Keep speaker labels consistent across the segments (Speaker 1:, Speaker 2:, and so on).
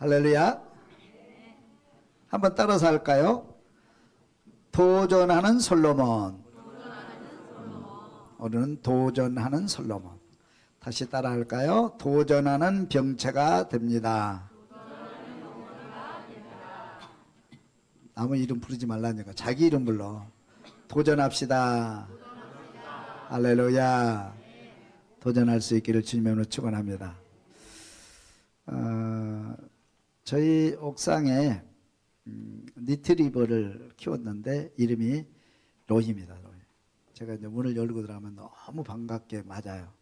Speaker 1: 할렐루야. 한번 따라서 할까요? 도전하는 솔로몬. 오늘은 도전하는 솔로몬. 다시 따라 할까요? 도전하는 병체가 됩니다. 아무 이름 부르지 말라니까 자기 이름 불러. 도전합시다. 할렐루야. 도전할 수 있기를 주님의 이름으로 축원합니다. 저희 옥상에 리트리버를 키웠는데 이름이 로이입니다. 로이. 제가 이제 문을 열고 들어가면 너무 반갑게 맞아요.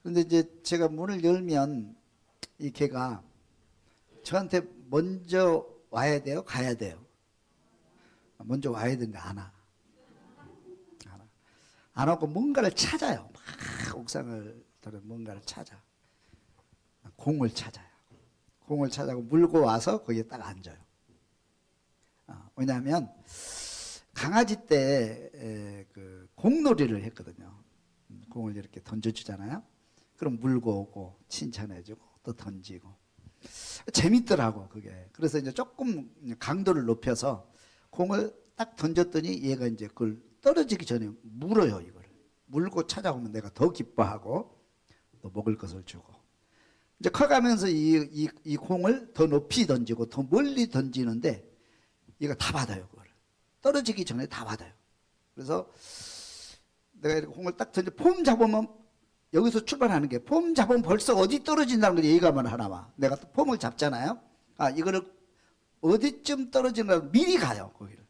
Speaker 1: 그런데 이제 제가 문을 열면 이 개가 저한테 먼저 와야 돼요? 가야 돼요? 먼저 와야 되는데 안 와. 안 오고 뭔가를 찾아요. 막 옥상을 들어 뭔가를 찾아. 공을 찾아요. 공을 찾아고 물고 와서 거기에 딱 앉아요. 왜냐하면 강아지 때 그 공놀이를 했거든요. 공을 이렇게 던져주잖아요. 그럼 물고 오고 칭찬해주고 또 던지고 재밌더라고 그게. 그래서 이제 조금 강도를 높여서 공을 딱 던졌더니 얘가 이제 그걸 떨어지기 전에 물어요. 이걸 물고 찾아오면 내가 더 기뻐하고 또 먹을 것을 주고. 이제 커가면서 이 공을 더 높이 던지고 더 멀리 던지는데 얘가 다 받아요. 그걸 떨어지기 전에 다 받아요. 그래서 내가 이렇게 공을 딱 던져 폼 잡으면 여기서 출발하는 게 폼 잡으면 벌써 어디 떨어진다는 걸 얘기하면 하나마. 내가 또 폼을 잡잖아요. 이거를 어디쯤 떨어지는 미리 가요. 거기를.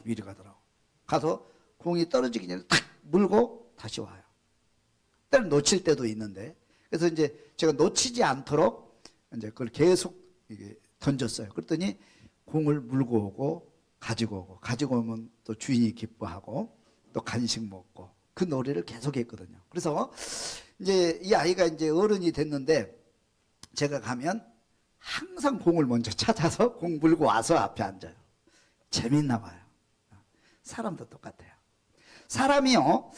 Speaker 1: 미리 가더라고. 가서 공이 떨어지기 전에 탁 물고 다시 와요. 때는 놓칠 때도 있는데. 그래서 이제 제가 놓치지 않도록 이제 그걸 계속 이게 던졌어요. 그랬더니 공을 물고 오고 가지고 오면 또 주인이 기뻐하고 또 간식 먹고 그 놀이를 계속 했거든요. 그래서 이제 이 아이가 이제 어른이 됐는데 제가 가면 항상 공을 먼저 찾아서 공 물고 와서 앞에 앉아요. 재밌나 봐요. 사람도 똑같아요. 사람이요,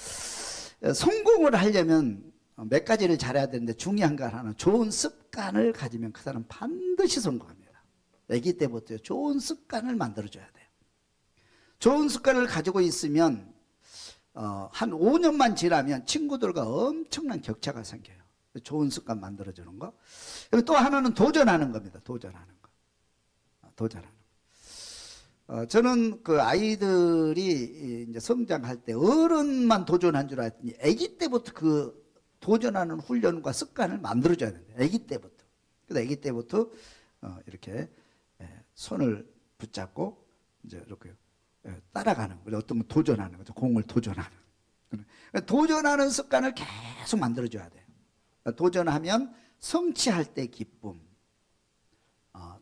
Speaker 1: 성공을 하려면 몇 가지를 잘해야 되는데 중요한 거 하나는 좋은 습관을 가지면 그 사람 반드시 성공합니다. 아기 때부터 좋은 습관을 만들어줘야 돼요. 좋은 습관을 가지고 있으면 한 5년만 지나면 친구들과 엄청난 격차가 생겨요. 좋은 습관 만들어주는 거. 그리고 또 하나는 도전하는 겁니다. 도전하는 거. 저는 그 아이들이 이제 성장할 때 어른만 도전한 줄 알았더니 아기 때부터 그 도전하는 훈련과 습관을 만들어줘야 된다. 아기 때부터. 그래서 아기 때부터 이렇게 손을 붙잡고 이제 이렇게 따라가는 거죠. 어떤 건 도전하는 거죠. 공을 도전하는. 도전하는 습관을 계속 만들어줘야 돼요. 도전하면 성취할 때 기쁨.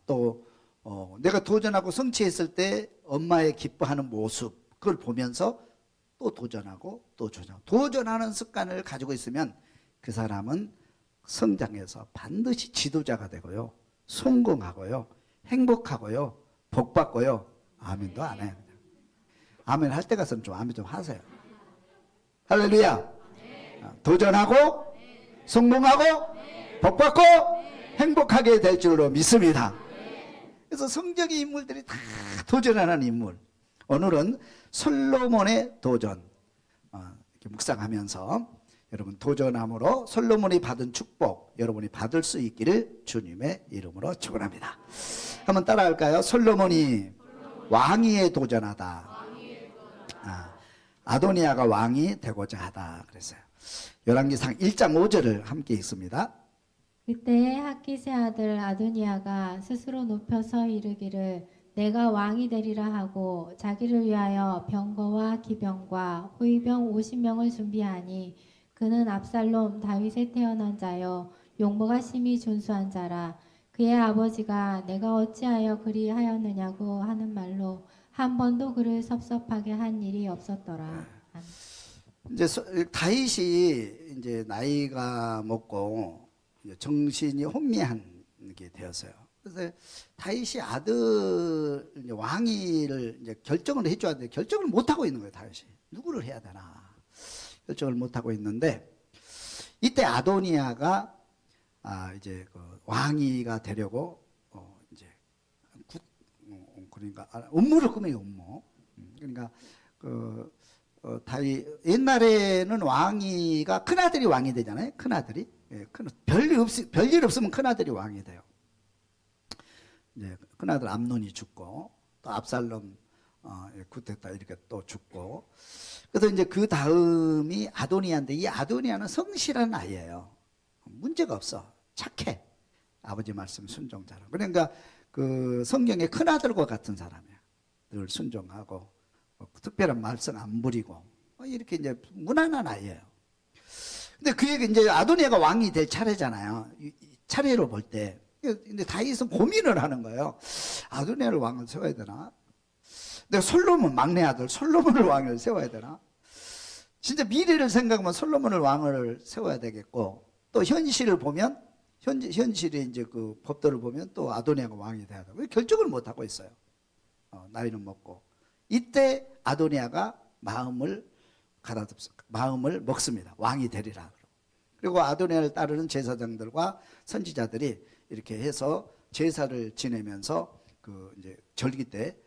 Speaker 1: 또 내가 도전하고 성취했을 때 엄마의 기뻐하는 모습, 그걸 보면서 또 도전하고 또 도전하는 습관을 가지고 있으면 그 사람은 성장해서 반드시 지도자가 되고요, 성공하고요, 행복하고요, 복받고요. 아멘도 안 해요. 아멘 할 때 가서는 좀 아멘 좀 하세요. 할렐루야. 도전하고 성공하고 복받고 행복하게 될 줄로 믿습니다. 그래서 성경의 인물들이 다 도전하는 인물. 오늘은 솔로몬의 도전 이렇게 묵상하면서 여러분 도전함으로 솔로몬이 받은 축복 여러분이 받을 수 있기를 주님의 이름으로 축원합니다. 한번 따라할까요? 솔로몬이 왕위에 도전하다. 아도니아가 왕이 되고자 하다 그랬어요. 열왕기상 1장 5절을 함께 읽습니다.
Speaker 2: 그때 학기세 아들 아도니아가 스스로 높여서 이르기를 내가 왕이 되리라 하고 자기를 위하여 병거와 기병과 호위병 50명을 준비하니 그는 압살롬 다윗에 태어난 자요 용모가 심히 준수한 자라. 그의 아버지가 내가 어찌하여 그리하였느냐고 하는 말로 한 번도 그를 섭섭하게 한 일이 없었더라.
Speaker 1: 이제 다윗이 이제 나이가 먹고 이제 정신이 혼미한 게 되었어요. 그래서 다윗이 아들 이제 왕위를 이제 결정을 해줘야 돼. 결정을 못 하고 있는 거예요. 다윗이 누구를 해야 되나 결정을 못 하고 있는데 이때 아도니아가 이제 그 왕위가 되려고 이제 그러니까 음모를 꾸며요, 음모. 그러니까 옛날에는 왕위가 큰아들이 왕이 되잖아요. 큰아들이. 예, 별일 없으면 큰아들이 왕이 돼요. 이제 큰아들 암논이 죽고 또 압살롬 쿠데타 이렇게 또 죽고, 그래서 이제 그 다음이 아도니아인데, 이 아도니아는 성실한 아이예요. 문제가 없어. 착해. 아버지 말씀 순종자라. 그러니까 그 성경의 큰아들과 같은 사람이야. 늘 순종하고 특별한 말씀 안 부리고 이렇게 이제 무난한 아이예요. 근데 그에게 이제 아도니아가 왕이 될 차례잖아요. 이 차례로 볼 때. 근데 다윗은 고민을 하는 거예요. 아도니아를 왕을 세워야 되나? 내가 솔로몬 막내 아들 솔로몬을 왕을 세워야 되나? 진짜 미래를 생각하면 솔로몬을 왕을 세워야 되겠고, 또 현실을 보면 현실의 이제 그 법도를 보면 또 아도니아가 왕이 돼야 되고, 결정을 못 하고 있어요. 나이는 먹고. 이때 아도니아가 마음을 먹습니다. 왕이 되리라. 그리고 아도니아를 따르는 제사장들과 선지자들이 이렇게 해서 제사를 지내면서 그 이제 절기 때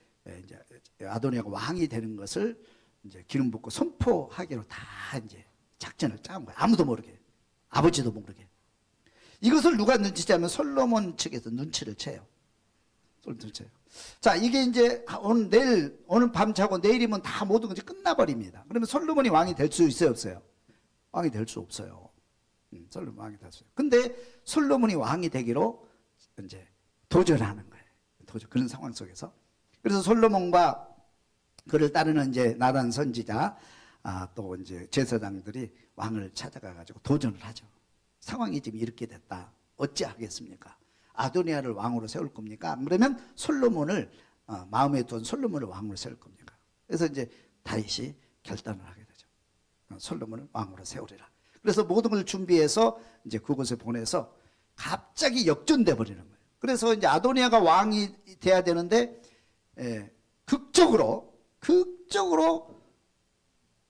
Speaker 1: 이제 아도니아가 왕이 되는 것을 이제 기름 붓고 선포하기로 다 이제 작전을 짠 거예요. 아무도 모르게, 아버지도 모르게. 이것을 누가 눈치채면 솔로몬 측에서 눈치를 채요. 자, 이게 이제 오늘 밤 자고 내일이면 다 모든 것이 끝나버립니다. 그러면 솔로몬이 왕이 될 수 있어요, 없어요? 왕이 될 수 없어요. 솔로몬 왕이 될 수 없어요. 근데 솔로몬이 왕이 되기로 이제 도전하는 거예요. 그런 상황 속에서. 그래서 솔로몬과 그를 따르는 이제 나단 선지자, 또 이제 제사장들이 왕을 찾아가 가지고 도전을 하죠. 상황이 지금 이렇게 됐다. 어찌하겠습니까? 아도니아를 왕으로 세울 겁니까? 그러면 솔로몬을 마음에 둔 솔로몬을 왕으로 세울 겁니까? 그래서 이제 다윗이 결단을 하게 되죠. 솔로몬을 왕으로 세우리라. 그래서 모든 걸 준비해서 이제 그곳에 보내서 갑자기 역전돼 버리는 거예요. 그래서 이제 아도니아가 왕이 돼야 되는데 극적으로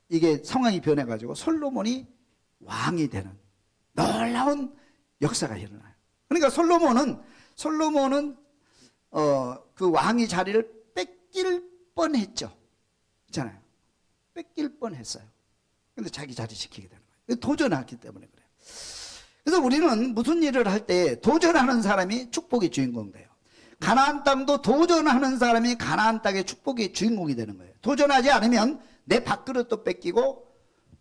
Speaker 1: 이게 상황이 변해가지고 솔로몬이 왕이 되는 놀라운 역사가 일어나요. 그러니까 솔로몬은 그 왕의 자리를 뺏길 뻔했죠. 있잖아요. 뺏길 뻔했어요. 근데 자기 자리 지키게 되는 거예요. 도전했기 때문에 그래요. 그래서 우리는 무슨 일을 할 때 도전하는 사람이 축복의 주인공 돼요. 가나안 땅도 도전하는 사람이 가나안 땅의 축복의 주인공이 되는 거예요. 도전하지 않으면 내 밥그릇도 뺏기고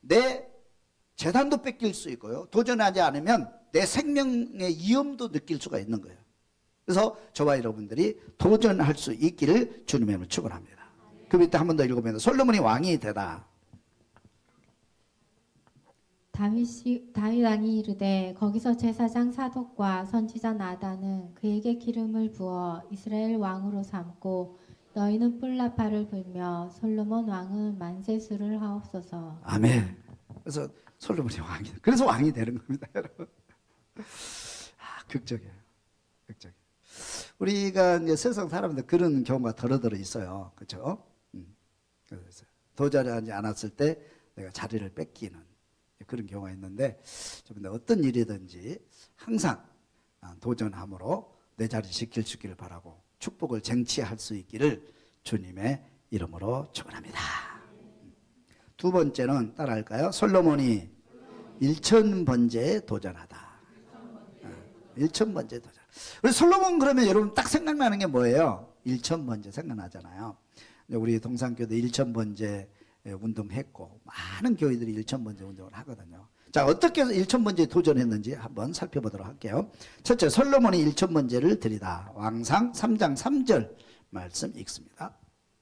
Speaker 1: 내 재산도 뺏길 수 있고요. 도전하지 않으면 내 생명의 위험도 느낄 수가 있는 거예요. 그래서 저와 여러분들이 도전할 수 있기를 주님의 이름으로 축원합니다. 그 밑에 한 번 더 읽어보면 솔로몬이 왕이 되다.
Speaker 2: 다윗 왕이 이르되 거기서 제사장 사독과 선지자 나단은 그에게 기름을 부어 이스라엘 왕으로 삼고 너희는 뿔나파를 불며 솔로몬 왕은 만세수를 하옵소서.
Speaker 1: 아멘. 그래서 솔로몬이 왕이, 그래서 왕이 되는 겁니다, 여러분. 극적이에요. 극적이에요. 우리가 이제 세상 사람들 그런 경우가 더러더러 있어요. 그렇죠? 도전하지 않았을 때 내가 자리를 뺏기는 그런 경우가 있는데, 어떤 일이든지 항상 도전함으로 내 자리 지킬 수 있기를 바라고 축복을 쟁취할 수 있기를 주님의 이름으로 축원합니다. 두 번째는 따라할까요? 솔로몬이 1000번제에 도전하다. 1000번제 도전. 우리 솔로몬 그러면 여러분 딱 생각나는 게 뭐예요? 1000번제 생각나잖아요. 우리 동산교도 1000번제 운동했고 많은 교회들이 1000번제 운동을 하거든요. 자, 어떻게 해서 1000번제에 도전했는지 한번 살펴보도록 할게요. 첫째, 솔로몬이 1000번제를 드리다. 왕상 3장 3절 말씀 읽습니다.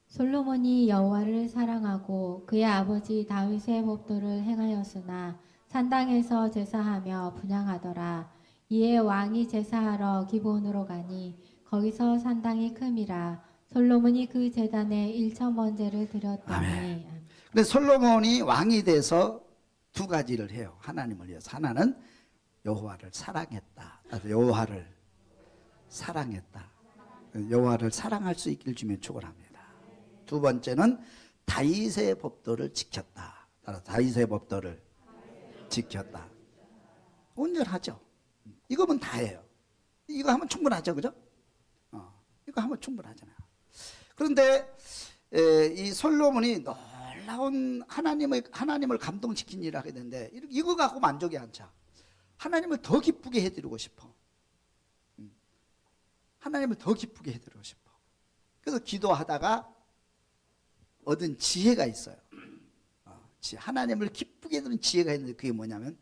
Speaker 2: 솔로몬이 여호와를 사랑하고 그의 아버지 다윗의 법도를 행하였으나 산당에서 제사하며 분향하더라. 이에 왕이 제사하러 기본으로 가니 거기서 산당이 큼이라. 솔로몬이 그 제단에 1000번제를 드렸더니.
Speaker 1: 아멘. 근데 솔로몬이 왕이 돼서 두 가지를 해요. 하나님을 위해서. 하나는 여호와를 사랑했다. 여호와를 사랑했다. 여호와를 사랑할 수 있기를 주면 축원합니다. 두 번째는 다윗의 법도를 지켰다. 따라서 다윗의 법도를 지켰다. 온전하죠. 이거면 다예요. 이거 하면 충분하죠, 그죠? 이거 하면 충분하잖아요. 그런데 이 솔로몬이 놀라운 하나님을 감동시킨 일을 하게 되는데 이거 갖고 만족이 않죠. 하나님을 더 기쁘게 해드리고 싶어. 하나님을 더 기쁘게 해드리고 싶어. 그래서 기도하다가 얻은 지혜가 있어요. 하나님을 기쁘게 해드리는 지혜가 있는데 그게 뭐냐면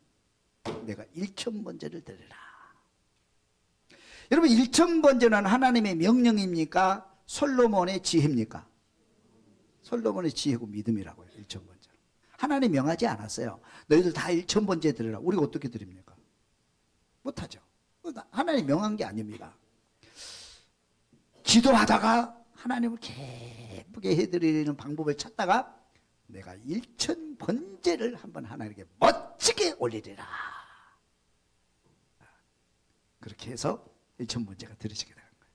Speaker 1: 내가 일천번제를 드리라. 여러분, 일천번제는 하나님의 명령입니까? 솔로몬의 지혜입니까? 솔로몬의 지혜고 믿음이라고요. 일천번제. 하나님 명하지 않았어요. 너희들 다 일천번제 드리라. 우리가 어떻게 드립니까? 못하죠. 하나님 명한 게 아닙니다. 기도하다가 하나님을 기쁘게 해드리는 방법을 찾다가 내가 일천번제를 한번 하나님께 멋지게 올리리라. 그렇게 해서 일천번제가 드려지게 되는 거예요.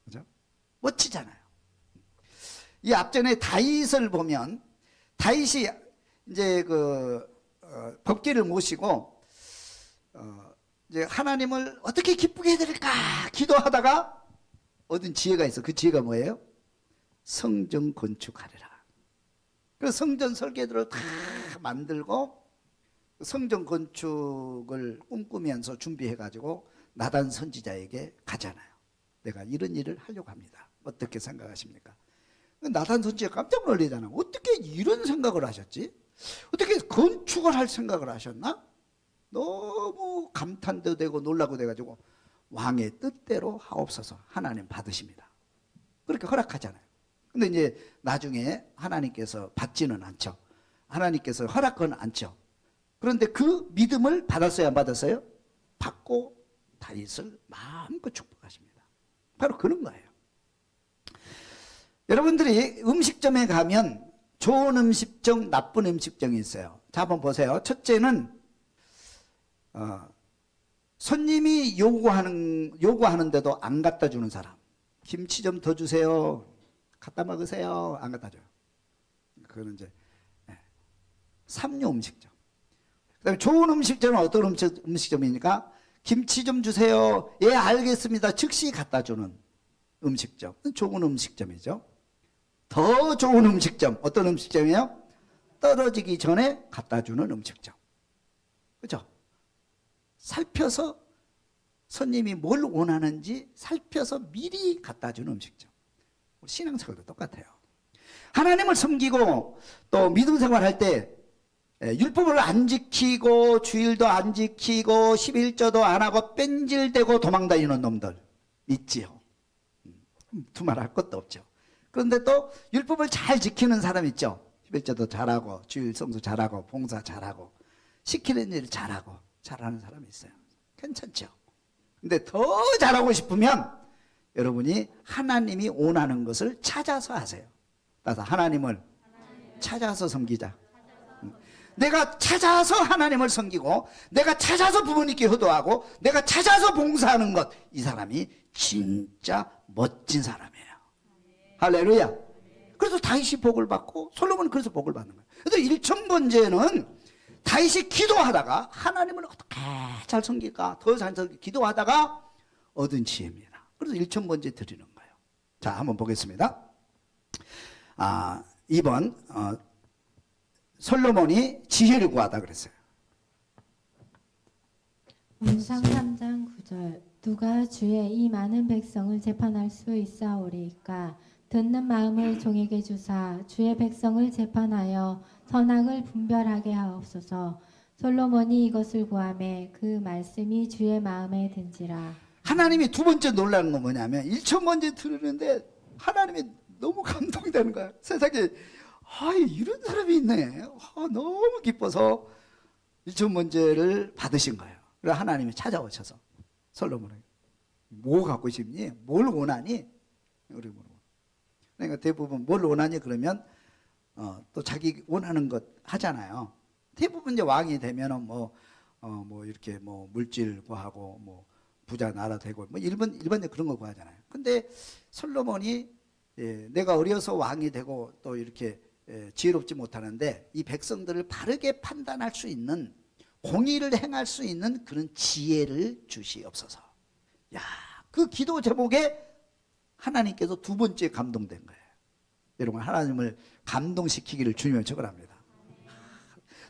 Speaker 1: 그죠? 멋지잖아요. 이 앞전에 다윗을 보면 다윗이 이제 법궤를 모시고 이제 하나님을 어떻게 기쁘게 해드릴까 기도하다가 얻은 지혜가 있어. 그 지혜가 뭐예요? 성전 건축하리라. 그래서 성전 설계도를 다 만들고 성전 건축을 꿈꾸면서 준비해가지고 나단 선지자에게 가잖아요. 내가 이런 일을 하려고 합니다. 어떻게 생각하십니까? 나단 선지자가 깜짝 놀라잖아. 어떻게 이런 생각을 하셨지? 어떻게 건축을 할 생각을 하셨나? 너무 감탄도 되고 놀라고 돼가지고 왕의 뜻대로 하옵소서 하나님 받으십니다. 그렇게 허락하잖아요. 근데 이제 나중에 하나님께서 받지는 않죠. 하나님께서 허락은 않죠. 그런데 그 믿음을 받았어요, 안 받았어요? 받고 다윗을 마음껏 축복하십니다. 바로 그런 거예요. 여러분들이 음식점에 가면 좋은 음식점, 나쁜 음식점이 있어요. 자, 한번 보세요. 첫째는 손님이 요구하는데도 안 갖다 주는 사람. 김치 좀 더 주세요. 갖다 먹으세요. 안 갖다 줘요. 그거는 이제 삼류 음식점. 그다음에 좋은 음식점은 어떤 음식점입니까? 김치 좀 주세요. 예, 알겠습니다. 즉시 갖다 주는 음식점. 좋은 음식점이죠. 더 좋은 음식점. 어떤 음식점이에요? 떨어지기 전에 갖다 주는 음식점. 그렇죠? 살펴서 손님이 뭘 원하는지 살펴서 미리 갖다 주는 음식점. 신앙생활도 똑같아요. 하나님을 섬기고 또 믿음생활 할 때 율법을 안 지키고 주일도 안 지키고 11조도 안 하고 뺀질대고 도망다니는 놈들 있지요. 두말할 것도 없죠. 그런데 또 율법을 잘 지키는 사람 있죠. 11조도 잘하고 주일 성수 잘하고 봉사 잘하고 시키는 일 잘하고 잘하는 사람이 있어요. 괜찮죠. 근데 더 잘하고 싶으면 여러분이 하나님이 원하는 것을 찾아서 하세요. 따라서 하나님을 찾아서 섬기자. 내가 찾아서 하나님을 섬기고 내가 찾아서 부모님께 효도하고 내가 찾아서 봉사하는 것, 이 사람이 진짜 멋진 사람이에요. 할렐루야. 그래서 다윗이 복을 받고 솔로몬은 그래서 복을 받는 거예요. 그래서 일천번제는 다윗이 기도하다가 하나님을 어떻게 잘 섬길까 더 잘 섬길까 기도하다가 얻은 지혜입니다. 그래서 일천번제 드리는 거예요. 자, 한번 보겠습니다. 2번 솔로몬이 지혜를 구하다 그랬어요.
Speaker 2: 문상 3장 9절 누가 주의 이 많은 백성을 재판할 수 있사오리까 듣는 마음을 종에게 주사 주의 백성을 재판하여 선악을 분별하게 하옵소서. 솔로몬이 이것을 구하매 그 말씀이 주의 마음에 든지라.
Speaker 1: 하나님이 두 번째 놀라는 건 뭐냐면 일천번제 드리는데 하나님이 너무 감동이 되는 거야. 세상에 이런 사람이 있네. 너무 기뻐서 일천번제를 받으신 거예요. 그래서 하나님이 찾아오셔서 솔로몬에게 뭐 갖고 싶니? 뭘 원하니? 그러니까 대부분 뭘 원하니 그러면 또 자기 원하는 것 하잖아요. 대부분 이제 왕이 되면은 이렇게 물질 구하고 부자 나라 되고 일반적으로 그런 거 구하잖아요. 근데 솔로몬이 내가 어려서 왕이 되고 또 이렇게 지혜롭지 못하는데 이 백성들을 바르게 판단할 수 있는 공의를 행할 수 있는 그런 지혜를 주시옵소서. 야, 그 기도 제목에 하나님께서 두 번째 감동된 거예요. 여러분, 하나님을 감동시키기를 주님은 축원합니다.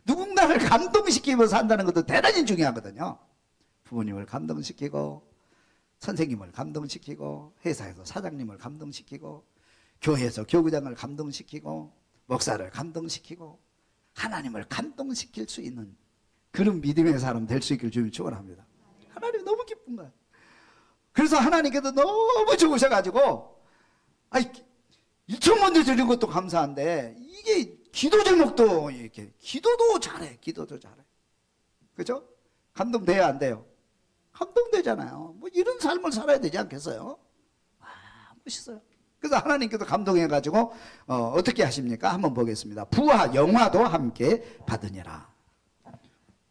Speaker 1: 누군가를 감동시키면서 산다는 것도 대단히 중요하거든요. 부모님을 감동시키고, 선생님을 감동시키고, 회사에서 사장님을 감동시키고, 교회에서 교구장을 감동시키고, 목사를 감동시키고, 하나님을 감동시킬 수 있는 그런 믿음의 사람 될 수 있기를 주님이 축원합니다. 하나님 너무 기쁜 거예요. 그래서 하나님께서 너무 좋으셔가지고, 아이, 1천 번 드리는 것도 감사한데, 이게 기도 제목도 이렇게, 기도도 잘해, 기도도 잘해. 그죠? 감동돼야 안 돼요? 감동되잖아요. 뭐 이런 삶을 살아야 되지 않겠어요? 와, 멋있어요. 그래서 하나님께서 감동해가지고, 어떻게 하십니까? 한번 보겠습니다. 부와 영화도 함께 받으니라.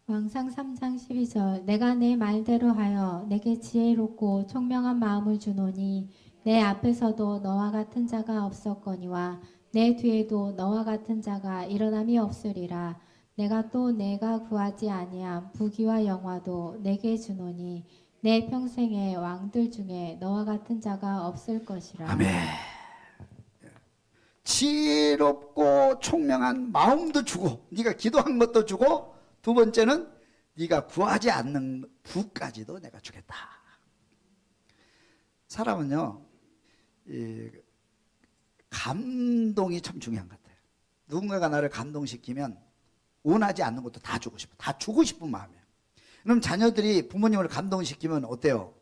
Speaker 2: 왕상 3장 12절 내가 내 말대로 하여 내게 지혜롭고 총명한 마음을 주노니 내 앞에서도 너와 같은 자가 없었거니와 내 뒤에도 너와 같은 자가 일어남이 없으리라. 내가 또 내가 구하지 아니한 부귀와 영화도 내게 주노니 내 평생의 왕들 중에 너와 같은 자가 없을 것이라.
Speaker 1: 아멘. 지혜롭고 총명한 마음도 주고, 네가 기도한 것도 주고, 두 번째는 네가 구하지 않는 부까지도 내가 주겠다. 사람은요, 감동이 참 중요한 것 같아요. 누군가가 나를 감동시키면 원하지 않는 것도 다 주고 싶어. 다 주고 싶은 마음이에요. 그럼 자녀들이 부모님을 감동시키면 어때요?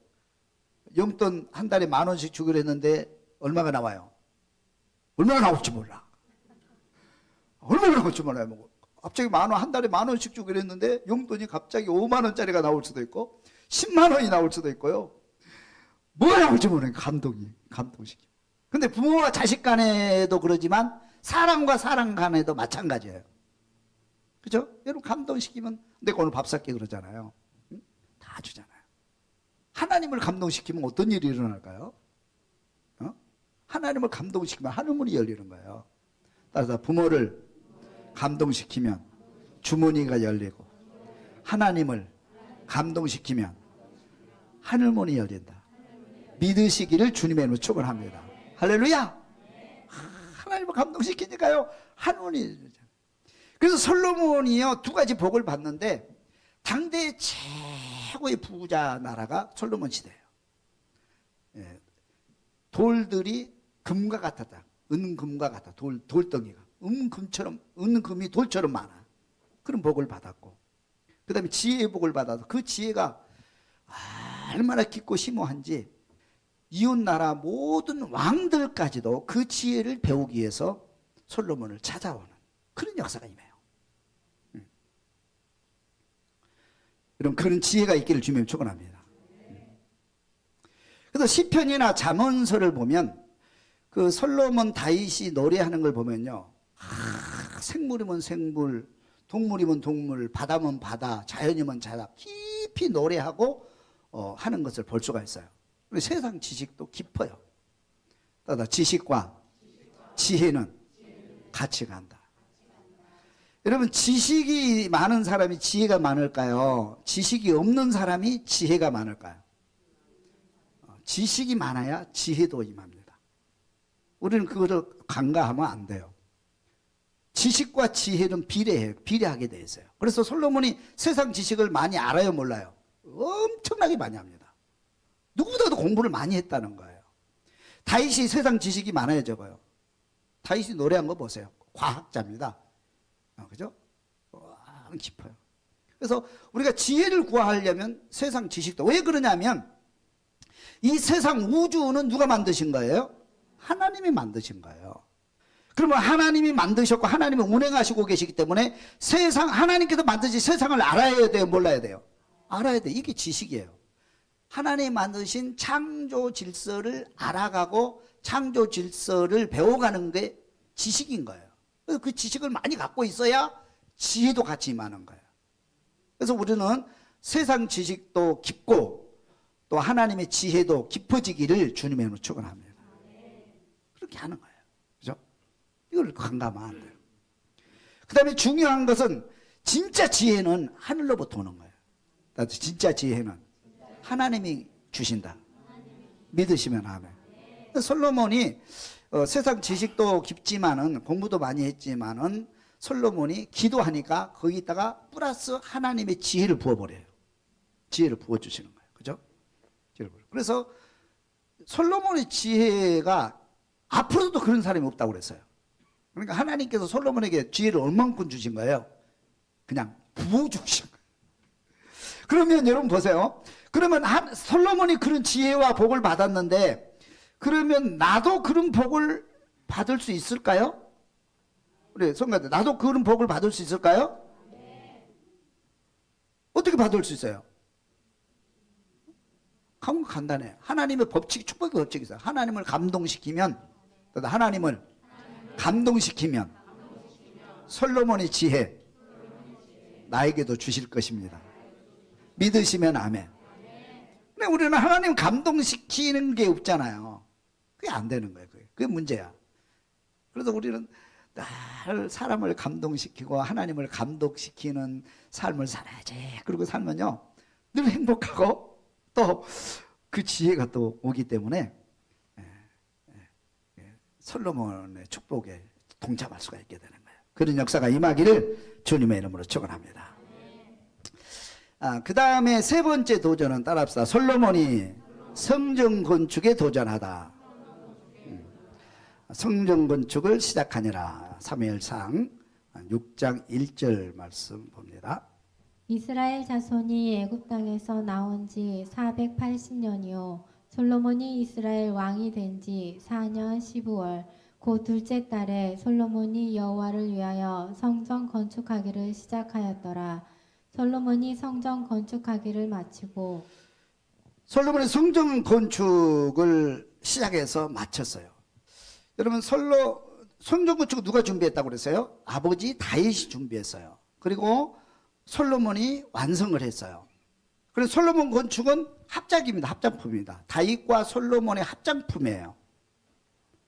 Speaker 1: 용돈 한 달에 10,000원씩 주기로 했는데 얼마가 나와요? 얼마나 나올지 몰라. 얼마나 나올지 몰라요. 뭐. 갑자기 10,000원, 한 달에 10,000원씩 주기로 했는데 용돈이 갑자기 50,000원짜리가 나올 수도 있고 100,000원이 나올 수도 있고요. 뭐가 나올지 모르는 감동시키. 근데 부모와 자식 간에도 그러지만 사람과 사람 간에도 마찬가지예요. 그죠? 여러분, 감동시키면 내가 오늘 밥 살게 그러잖아요. 응? 다 주잖아요. 하나님을 감동시키면 어떤 일이 일어날까요? 하나님을 감동시키면 하늘문이 열리는 거예요. 따라서 부모를 감동시키면 주머니가 열리고, 하나님을 감동시키면 하늘문이 열린다. 믿으시기를 주님의 이름으로 축원합니다. 할렐루야. 하나님을 감동시키니까요 하늘문이 열리죠. 그래서 솔로몬이요 2가지 복을 받는데, 당대 최고의 부자 나라가 솔로몬 시대예요. 예. 돌들이 금과 같았다. 은금과 같아. 돌덩이가 은금이 돌처럼 많아. 그런 복을 받았고, 그 다음에 지혜의 복을 받아서 그 지혜가 얼마나 깊고 심오한지 이웃나라 모든 왕들까지도 그 지혜를 배우기 위해서 솔로몬을 찾아오는 그런 역사가 임해요. 여러분, 그런 지혜가 있기를 주님이 축원합니다. 그래서 시편이나 잠언서를 보면 그 솔로몬 다윗이 노래하는 걸 보면요, 생물이면 생물, 동물이면 동물, 바다면 바다, 자연이면 자연, 깊이 노래하고 하는 것을 볼 수가 있어요. 그리고 세상 지식도 깊어요. 따라 지식과 지혜는 같이 간다. 여러분, 지식이 많은 사람이 지혜가 많을까요? 지식이 없는 사람이 지혜가 많을까요? 지식이 많아야 지혜도 임합니다. 우리는 그거를 간과하면 안 돼요. 지식과 지혜는 비례하게 돼 있어요. 그래서 솔로몬이 세상 지식을 많이 알아요, 몰라요? 엄청나게 많이 합니다. 누구보다도 공부를 많이 했다는 거예요. 다윗이 세상 지식이 많아요, 적어요? 다윗이 노래한 거 보세요. 과학자입니다. 그죠? 와, 깊어요. 그래서 우리가 지혜를 구하려면 세상 지식도, 왜 그러냐면 이 세상 우주는 누가 만드신 거예요? 하나님이 만드신 거예요. 그러면 하나님이 만드셨고 하나님이 운행하시고 계시기 때문에 하나님께서 만드신 세상을 알아야 돼요, 몰라야 돼요? 알아야 돼요. 이게 지식이에요. 하나님이 만드신 창조 질서를 알아가고 창조 질서를 배워가는 게 지식인 거예요. 그래서 그 지식을 많이 갖고 있어야 지혜도 같이 임하는 거예요. 그래서 우리는 세상 지식도 깊고 또 하나님의 지혜도 깊어지기를 주님의 이름으로 축원합니다. 그렇게 하는 거예요. 그죠? 이걸 간과하면 안 돼요. 그 다음에 중요한 것은 진짜 지혜는 하늘로부터 오는 거예요. 진짜 지혜는 하나님이 주신다. 믿으시면 아멘. 솔로몬이 세상 지식도 깊지만은 공부도 많이 했지만은 솔로몬이 기도하니까 거기다가 플러스 하나님의 지혜를 부어버려요. 지혜를 부어주시는 거예요. 그죠? 그래서 솔로몬의 지혜가 앞으로도 그런 사람이 없다고 그랬어요. 그러니까 하나님께서 솔로몬에게 지혜를 얼만큼 주신 거예요? 그냥 부어주신 거예요. 그러면 여러분 보세요. 그러면 솔로몬이 그런 지혜와 복을 받았는데 그러면 나도 그런 복을 받을 수 있을까요? 우리 성가대 나도 그런 복을 받을 수 있을까요? 어떻게 받을 수 있어요? 간단해요. 하나님의 법칙, 축복의 법칙이 있어요. 하나님을 감동시키면 솔로몬의 지혜 나에게도 주실 것입니다. 믿으시면 아멘. 근데 우리는 하나님 감동시키는 게 없잖아요. 그게 안 되는 거예요. 그게 문제야. 그래서 우리는 늘 사람을 감동시키고 하나님을 감동시키는 삶을 살아야지. 그리고 살면요 늘 행복하고 또 그 지혜가 또 오기 때문에 솔로몬의 축복에 동참할 수가 있게 되는 거예요. 그런 역사가 임하기를 주님의 이름으로 축원합니다. 그 다음에 세 번째 도전은 따라합시다. 솔로몬이 성전 건축에 도전하다. 성전 건축을 시작하니라. 사무엘상 6장 1절 말씀 봅니다.
Speaker 2: 이스라엘 자손이 애굽 땅에서 나온 지 480년이요 솔로몬이 이스라엘 왕이 된 지 4년 12월 곧 둘째 달에 솔로몬이 여호와를 위하여 성전 건축하기를 시작하였더라. 솔로몬이 성전 건축하기를 마치고
Speaker 1: 솔로몬이 성전 건축을 시작해서 마쳤어요. 여러분 성전 건축을 누가 준비했다고 그랬어요? 아버지 다윗이 준비했어요. 그리고 솔로몬이 완성을 했어요. 그래서 솔로몬 건축은 합작입니다. 합작품입니다. 다윗과 솔로몬의 합작품이에요.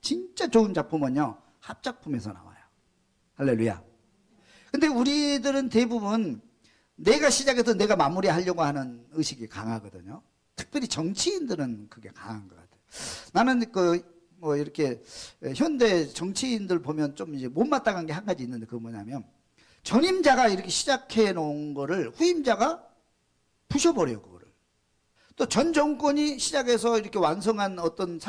Speaker 1: 진짜 좋은 작품은요 합작품에서 나와요. 할렐루야. 근데 우리들은 대부분 내가 시작해서 내가 마무리하려고 하는 의식이 강하거든요. 특별히 정치인들은 그게 강한 것 같아요. 나는 뭐 이렇게 현대 정치인들 보면 좀 이제 못마땅한 게 한 가지 있는데 그거 뭐냐면 전임자가 이렇게 시작해 놓은 거를 후임자가 부셔버려요. 그거를. 또 전 정권이 시작해서 이렇게 완성한 어떤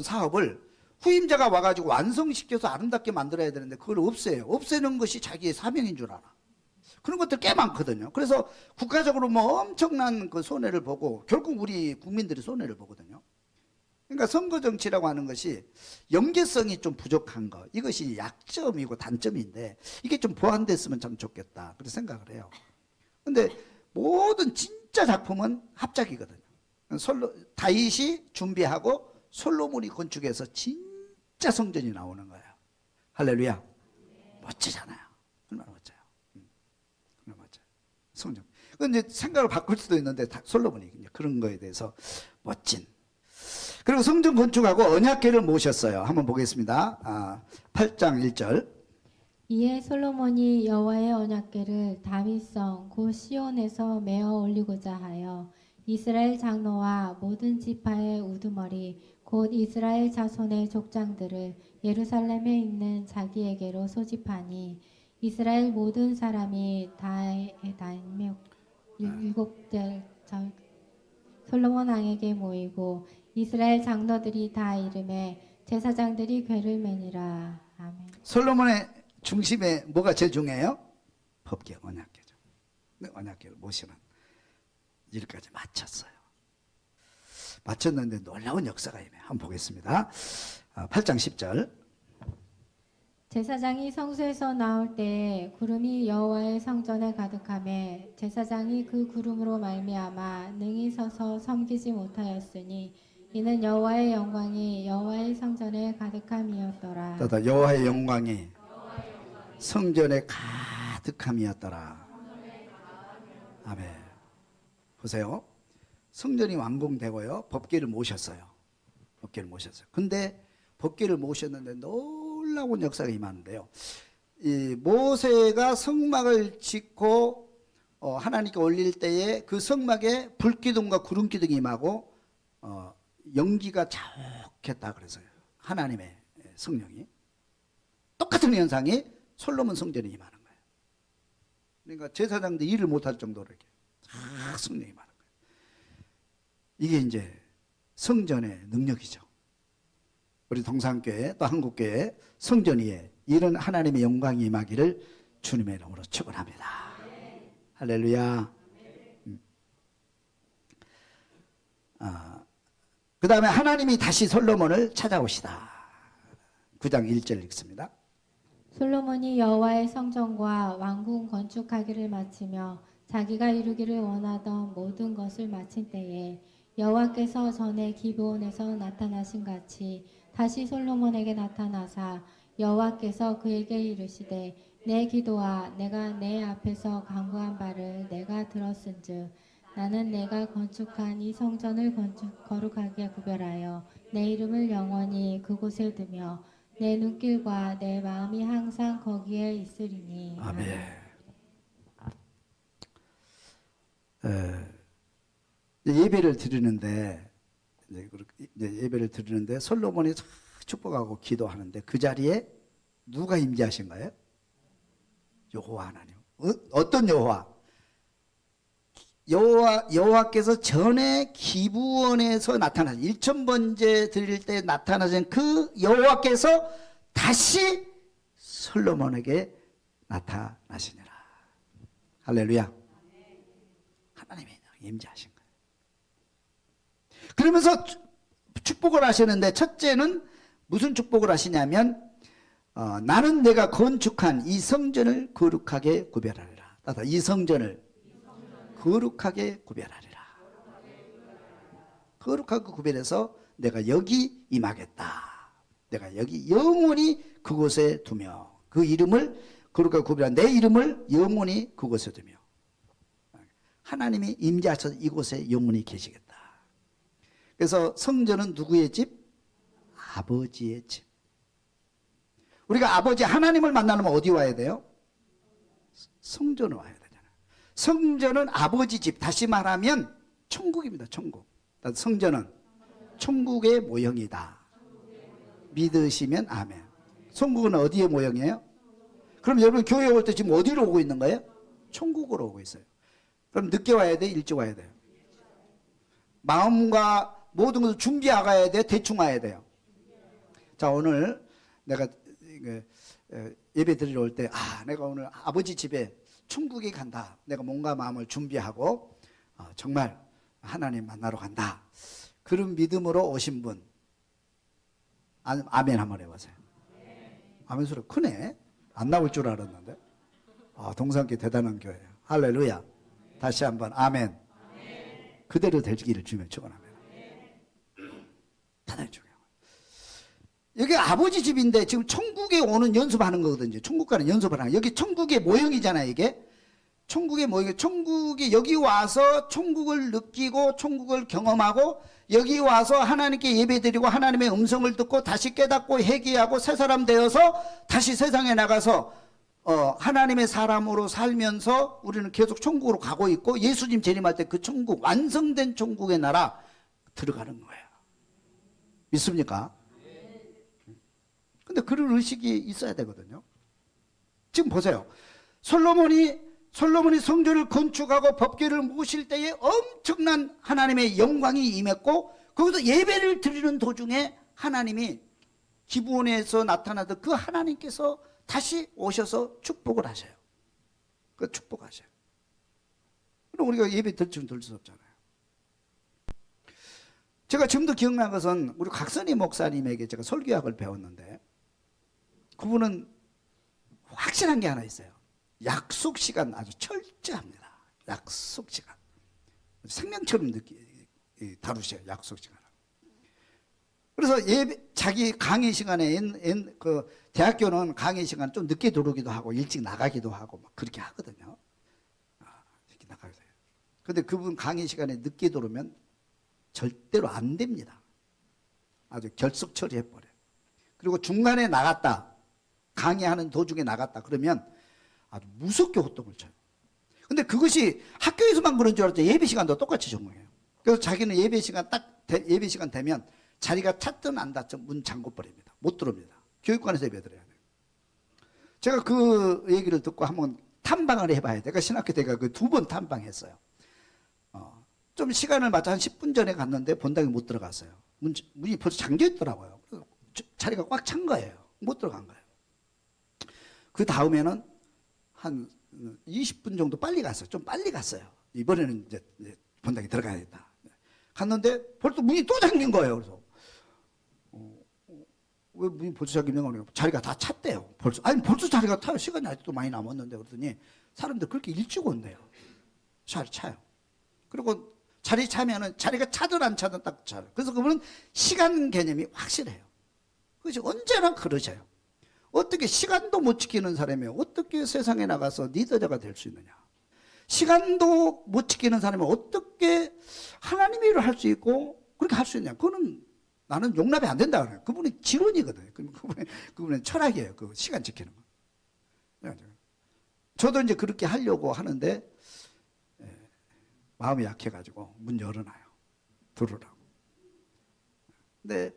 Speaker 1: 사업을 후임자가 와가지고 완성시켜서 아름답게 만들어야 되는데 그걸 없애요. 없애는 것이 자기의 사명인 줄 알아. 그런 것들 꽤 많거든요. 그래서 국가적으로 뭐 엄청난 그 손해를 보고 결국 우리 국민들이 손해를 보거든요. 그러니까 선거 정치라고 하는 것이 연계성이 좀 부족한 거, 이것이 약점이고 단점인데 이게 좀 보완됐으면 참 좋겠다 그렇게 생각을 해요. 근데 모든 진짜 작품은 합작이거든요. 다윗이 준비하고 솔로몬이 건축해서 진짜 성전이 나오는 거예요. 할렐루야. 멋지잖아요. 얼마나 멋져요. 얼마나 멋져요. 성전. 근데 생각을 바꿀 수도 있는데 솔로몬이 그런 거에 대해서 멋진. 그리고 성전 건축하고 언약궤를 모셨어요. 한번 보겠습니다. 8장 1절.
Speaker 2: 이에 솔로몬이 여호와의 언약궤를 다윗성 곧 시온에서 메어 올리고자 하여 이스라엘 장로와 모든 지파의 우두머리 곧 이스라엘 자손의 족장들을 예루살렘에 있는 자기에게로 소집하니 이스라엘 모든 사람이 다임에 7대 솔로몬 왕에게 모이고 이스라엘 장로들이 다 이름에 제사장들이 궤를 매니라. 아멘.
Speaker 1: 솔로몬의 중심에 뭐가 제일 중요해요? 법궤, 언약궤죠. 언약궤를 모시는 일까지 마쳤어요. 마쳤는데 놀라운 역사가 임해. 한번 보겠습니다. 8장 10절.
Speaker 2: 제사장이 성소에서 나올 때에 구름이 여호와의 성전에 가득하매 제사장이 그 구름으로 말미암아 능히 서서 섬기지 못하였으니 이는 여호와의 영광이 여호와의 성전에 가득함이었더라.
Speaker 1: 여호와의 영광이 성전에 가득함이었더라. 아멘. 보세요. 성전이 완공되고요. 법궤를 모셨어요. 법궤를 모셨어요. 근데 법궤를 모셨는데 놀라운 역사가 임하는데요. 이 모세가 성막을 짓고 하나님께 올릴 때에 그 성막에 불기둥과 구름기둥이 임하고 연기가 자욱했다 그래서요. 하나님의 성령이 똑같은 현상이 솔로몬 성전에 임하는 거예요. 그러니까 제사장도 일을 못할 정도로 이렇게 쫙 성령이 임하는 거예요. 이게 이제 성전의 능력이죠. 우리 동산교회 또 한국교회 성전 위에 이런 하나님의 영광이 임하기를 주님의 이름으로 축원합니다. 할렐루야. 그 다음에 하나님이 다시 솔로몬을 찾아오시다. 9장 1절 읽습니다.
Speaker 2: 솔로몬이 여호와의 성전과 왕궁 건축하기를 마치며 자기가 이루기를 원하던 모든 것을 마친 때에 여호와께서 전에 기브온에서 나타나신 같이 다시 솔로몬에게 나타나사 여호와께서 그에게 이르시되 내 기도와 내가 내 앞에서 간구한 바를 내가 들었은즉 나는 내가 건축한 이 성전을 거룩하게 구별하여 내 이름을 영원히 그곳에 두며 내 눈길과 내 마음이 항상 거기에 있으리니.
Speaker 1: 아멘. 예배를 드리는데 예배를 드리는데 솔로몬이 축복하고 기도하는데 그 자리에 누가 임재하신 거예요? 여호와 하나님. 어떤 여호와? 여호와께서 전에 기브온에서 나타나신 1000번째 드릴 때 나타나신 그 여호와께서 다시 솔로몬에게 나타나시니라. 할렐루야. 하나님이 임재하신 거예요. 그러면서 축복을 하시는데 첫째는 무슨 축복을 하시냐면 나는 내가 건축한 이 성전을 거룩하게 구별하리라. 따라 이 성전을 거룩하게 구별하리라. 거룩하게 구별해서 내가 여기 임하겠다. 내가 여기 영원히 그곳에 두며 그 이름을 거룩하게 구별한 내 이름을 영원히 그곳에 두며 하나님이 임재하셔서 이곳에 영원히 계시겠다. 그래서 성전은 누구의 집? 아버지의 집. 우리가 아버지 하나님을 만나려면 어디 와야 돼요? 성전을 와야 되잖아요. 성전은 아버지 집, 다시 말하면 천국입니다. 천국. 성전은 천국의 모형이다. 믿으시면 아멘. 천국은 어디의 모형이에요? 그럼 여러분 교회 올 때 지금 어디로 오고 있는 거예요? 천국으로 오고 있어요. 그럼 늦게 와야 돼? 일찍 와야 돼요? 마음과 모든 것을 준비하고 가야 돼요? 대충 와야 돼요? 자, 오늘 내가 예배 드리러 올 때 내가 오늘 아버지 집에 천국에 간다. 내가 몸과 마음을 준비하고 정말 하나님 만나러 간다. 그런 믿음으로 오신 분 아멘 한번 해보세요. 아멘 소리 크네. 안 나올 줄 알았는데. 동산교회 대단한 교회예요. 할렐루야. 다시 한번 아멘. 그대로 되기를 주면 축원합니다. 대단히 중요해요. 여기 아버지 집인데 지금 천국에 오는 연습하는 거거든요. 천국 가는 연습을 하는. 여기 천국의 모형이잖아요. 이게 천국의 모형. 천국이 여기 와서 천국을 느끼고 천국을 경험하고 여기 와서 하나님께 예배드리고 하나님의 음성을 듣고 다시 깨닫고 회개하고 새 사람 되어서 다시 세상에 나가서 하나님의 사람으로 살면서 우리는 계속 천국으로 가고 있고 예수님 재림할 때 그 천국 완성된 천국의 나라 들어가는 거예요. 믿습니까? 근데 그런 의식이 있어야 되거든요. 지금 보세요. 솔로몬이 성전을 건축하고 법궤를 모실 때에 엄청난 하나님의 영광이 임했고 거기서 예배를 드리는 도중에 하나님이 기브온에서 나타나던 그 하나님께서 다시 오셔서 축복을 하셔요. 그 축복하셔요. 그럼 우리가 예배 들쯤 들 수 없잖아요. 제가 지금도 기억나는 것은 우리 각선희 목사님에게 제가 설교학을 배웠는데 그분은 확실한 게 하나 있어요. 약속 시간 아주 철저합니다. 약속 시간. 생명처럼 다루셔요. 약속 시간을. 그래서 자기 강의 시간에 그 대학교는 강의 시간 좀 늦게 들어오기도 하고 일찍 나가기도 하고 막 그렇게 하거든요. 이렇게 나가야 돼요. 근데 그분 강의 시간에 늦게 들어오면 절대로 안 됩니다. 아주 결석 처리해버려요. 그리고 중간에 나갔다. 강의하는 도중에 나갔다. 그러면 아주 무섭게 호통을 쳐요. 근데 그것이 학교에서만 그런 줄 알았죠. 예배 시간도 똑같이 적용해요. 그래서 자기는 예배 시간 예배 시간 되면 자리가 찼든 안 찼든 문 잠궈 버립니다. 못 들어옵니다. 교육관에서 예배 드려야 돼요. 제가 그 얘기를 듣고 한번 탐방을 해봐야 돼. 그러니까 신학교 때가 그 2번 탐방했어요. 좀 시간을 맞춰 한 10분 전에 갔는데 본당에 못 들어갔어요. 문이 벌써 잠겨 있더라고요. 자리가 꽉 찬 거예요. 못 들어간 거예요. 그 다음에는 한 20분 정도 빨리 갔어요. 좀 빨리 갔어요. 이번에는 이제 본당에 들어가야겠다. 갔는데 벌써 문이 또 잠긴 거예요. 그래서 왜 문이 벌써 잠기는 거냐고. 자리가 다 찼대요. 벌써 자리가 타요. 시간이 아직도 많이 남았는데. 그랬더니 사람들 그렇게 일찍 온대요. 자리 차요. 그리고 자리 차면은 자리가 차든 안 차든 딱 차요. 그래서 그분은 시간 개념이 확실해요. 그것이 언제나 그러셔요. 어떻게 시간도 못 지키는 사람이 어떻게 세상에 나가서 리더자가 될 수 있느냐. 시간도 못 지키는 사람이 어떻게 하나님의 일을 할 수 있고 그렇게 할 수 있냐. 그거는 나는 용납이 안 된다 그래요. 그분이 지론이거든요. 그분의 철학이에요. 그 시간 지키는 거. 저도 이제 그렇게 하려고 하는데 마음이 약해가지고 문 열어놔요. 들으라고. 근데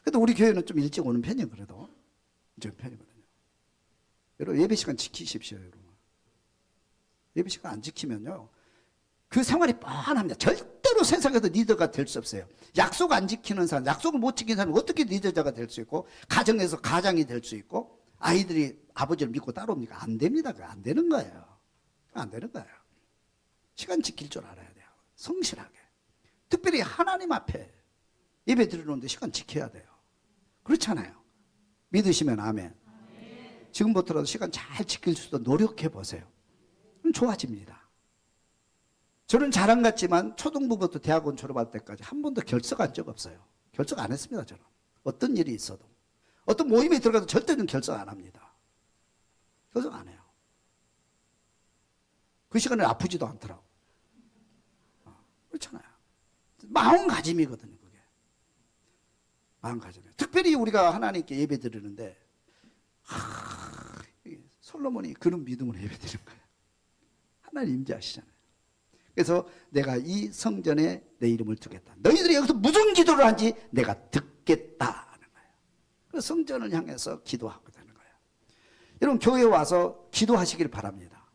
Speaker 1: 그래도 우리 교회는 좀 일찍 오는 편이에요. 그래도 좀 편이거든요. 여러분 예배 시간 지키십시오. 여러분. 예배 시간 안 지키면요. 그 생활이 뻔합니다. 절대로 세상에서 리더가 될 수 없어요. 약속 안 지키는 사람, 약속을 못 지키는 사람이 어떻게 리더자가 될 수 있고 가정에서 가장이 될 수 있고 아이들이 아버지를 믿고 따라옵니까? 안 됩니다. 안 되는 거예요. 안 되는 거예요. 시간 지킬 줄 알아야 돼요. 성실하게. 특별히 하나님 앞에 예배 드리는데 시간 지켜야 돼요. 그렇잖아요. 믿으시면 아멘. 지금부터라도 시간 잘 지킬 수 있도록 노력해 보세요. 그럼 좋아집니다. 저는 자랑 같지만 초등부부터 대학원 졸업할 때까지 한 번도 결석한 적 없어요. 결석 안 했습니다. 저는. 어떤 일이 있어도. 어떤 모임에 들어가도 절대는 결석 안 합니다. 결석 안 해요. 그 시간에 아프지도 않더라고. 그렇잖아요. 마음가짐이거든요. 그게. 마음가짐이에요. 특별히 우리가 하나님께 예배 드리는데 솔로몬이 그런 믿음으로 예배 드리는 거예요. 하나님 임재하시잖아요. 그래서 내가 이 성전에 내 이름을 두겠다. 너희들이 여기서 무슨 기도를 한지 내가 듣겠다 하는 거예요. 그래서 성전을 향해서 기도하게 되는 거예요. 여러분 교회에 와서 기도하시길 바랍니다.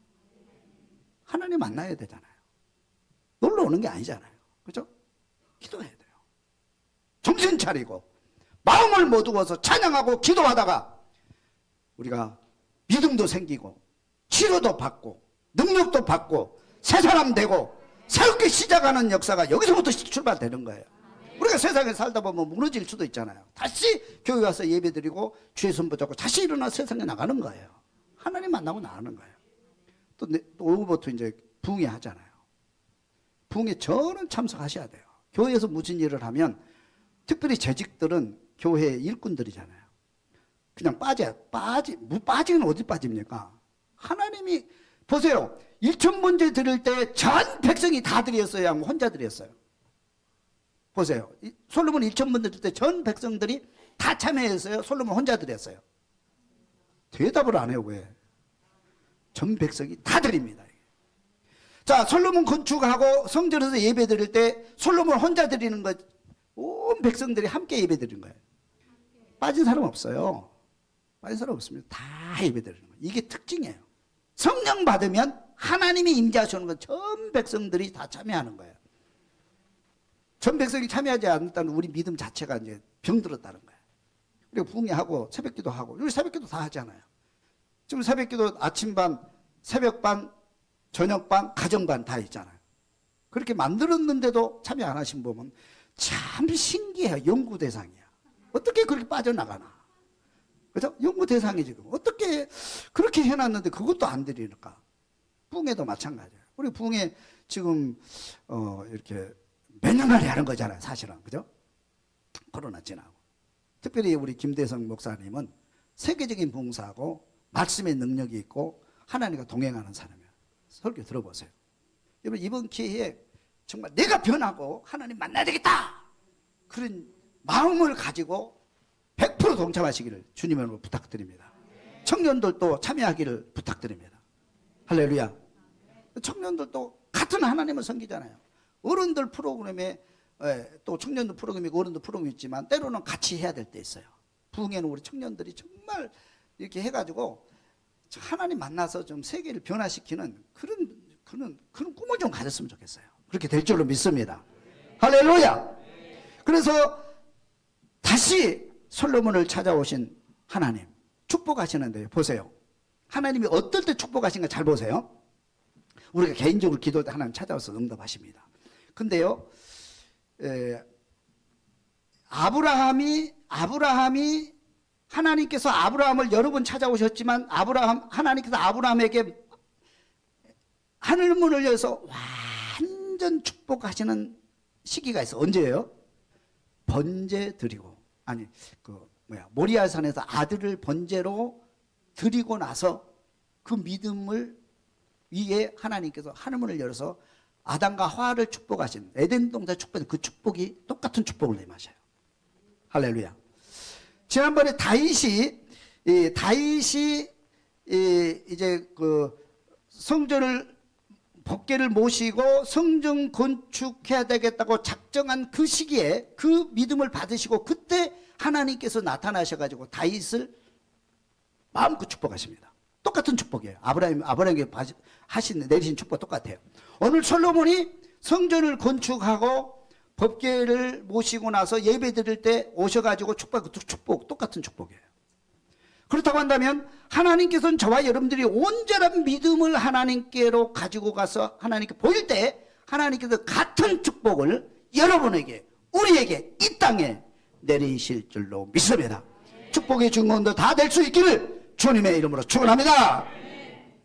Speaker 1: 하나님 만나야 되잖아요. 놀러 오는 게 아니잖아요. 그렇죠? 기도해야 돼요. 정신 차리고 마음을 모두어서 찬양하고 기도하다가 우리가 믿음도 생기고 치료도 받고 능력도 받고 새 사람 되고 새롭게 시작하는 역사가 여기서부터 출발되는 거예요. 우리가 세상에 살다 보면 무너질 수도 있잖아요. 다시 교회 와서 예배드리고 주의 손 붙잡고 다시 일어나 세상에 나가는 거예요. 하나님 만나고 나가는 거예요. 또 오후부터 이제 부흥회 하잖아요. 부흥회 저는 참석하셔야 돼요. 교회에서 무슨 일을 하면 특별히 재직들은 교회 일꾼들이잖아요. 그냥 빠지면 어디 빠집니까? 하나님이 보세요. 1,000번째 드릴 때 전 백성이 다 드렸어요? 아니면 혼자 드렸어요? 보세요. 솔로몬 1,000번 드릴 때 전 백성들이 다 참여했어요? 솔로몬 혼자 드렸어요? 대답을 안 해요. 왜? 전 백성이 다 드립니다. 자, 솔로몬 건축하고 성전에서 예배 드릴 때 솔로몬 혼자 드리는 거, 온 백성들이 함께 예배 드리는 거예요. 빠진 사람 없어요. 빠진 사람 없습니다. 다 예배 드리는 거예요. 이게 특징이에요. 성령 받으면 하나님이 임재하시는 건 전 백성들이 다 참여하는 거예요. 전 백성이 참여하지 않았다는 우리 믿음 자체가 이제 병들었다는 거예요. 우리가 부흥회하고 새벽기도 하고, 우리 새벽기도 다 하잖아요. 지금 새벽기도 아침반, 새벽반, 저녁반, 가정반 다 있잖아요. 그렇게 만들었는데도 참여 안 하신 분은 참 신기해요. 연구 대상이야. 어떻게 그렇게 빠져나가나. 그죠? 연구 대상이 지금. 어떻게 그렇게 해놨는데 그것도 안 드리니까. 부흥회도 마찬가지예요. 우리 부흥회 지금, 이렇게 몇 년 만에 하는 거잖아요. 사실은. 그죠? 코로나 지나고. 특별히 우리 김대성 목사님은 세계적인 봉사하고 말씀의 능력이 있고 하나님과 동행하는 사람이에요. 설교 들어보세요. 여러분 이번 기회에 정말 내가 변하고 하나님 만나야 되겠다. 그런 마음을 가지고 100% 동참하시기를 주님으로 부탁드립니다. 청년들도 참여하기를 부탁드립니다. 할렐루야. 청년들도 같은 하나님을 섬기잖아요. 어른들 프로그램에 또 청년들 프로그램이 있고 어른들 프로그램이 있지만 때로는 같이 해야 될 때 있어요. 부흥회는 우리 청년들이 정말 이렇게 해가지고 하나님 만나서 좀 세계를 변화시키는 그런 꿈을 좀 가졌으면 좋겠어요. 그렇게 될 줄로 믿습니다. 할렐루야. 그래서 다시 솔로몬을 찾아오신 하나님 축복하시는데요. 보세요. 하나님이 어떨 때 축복하신가 잘 보세요. 우리가 개인적으로 기도할 때 하나님 찾아와서 응답하십니다. 근데요, 아브라함이 하나님께서 아브라함을 여러 번 찾아오셨지만 하나님께서 아브라함에게 하늘문을 열어서 완전 축복하시는 시기가 있어. 언제예요? 번제 드리고, 아니 모리아산에서 아들을 번제로 드리고 나서 그 믿음을 위에 하나님께서 하늘문을 열어서 아담과 하와를 축복하신 에덴 동산 축복한 그 축복이 똑같은 축복을 내마셔요. 할렐루야. 지난번에 다윗이 이제 그 성전을 법궤를 모시고 성전 건축해야 되겠다고 작정한 그 시기에 그 믿음을 받으시고 그때 하나님께서 나타나셔가지고 다윗을 마음껏 축복하십니다. 똑같은 축복이에요. 아브라함에게 내리신 축복 똑같아요. 오늘 솔로몬이 성전을 건축하고 법궤를 모시고 나서 예배 드릴 때 오셔가지고 축복 똑같은 축복이에요. 그렇다고 한다면 하나님께서는 저와 여러분들이 온전한 믿음을 하나님께로 가지고 가서 하나님께 보일 때 하나님께서 같은 축복을 여러분에게 우리에게 이 땅에 내리실 줄로 믿습니다. 축복의 증거도 다 될 수 있기를 주님의 이름으로 축원합니다.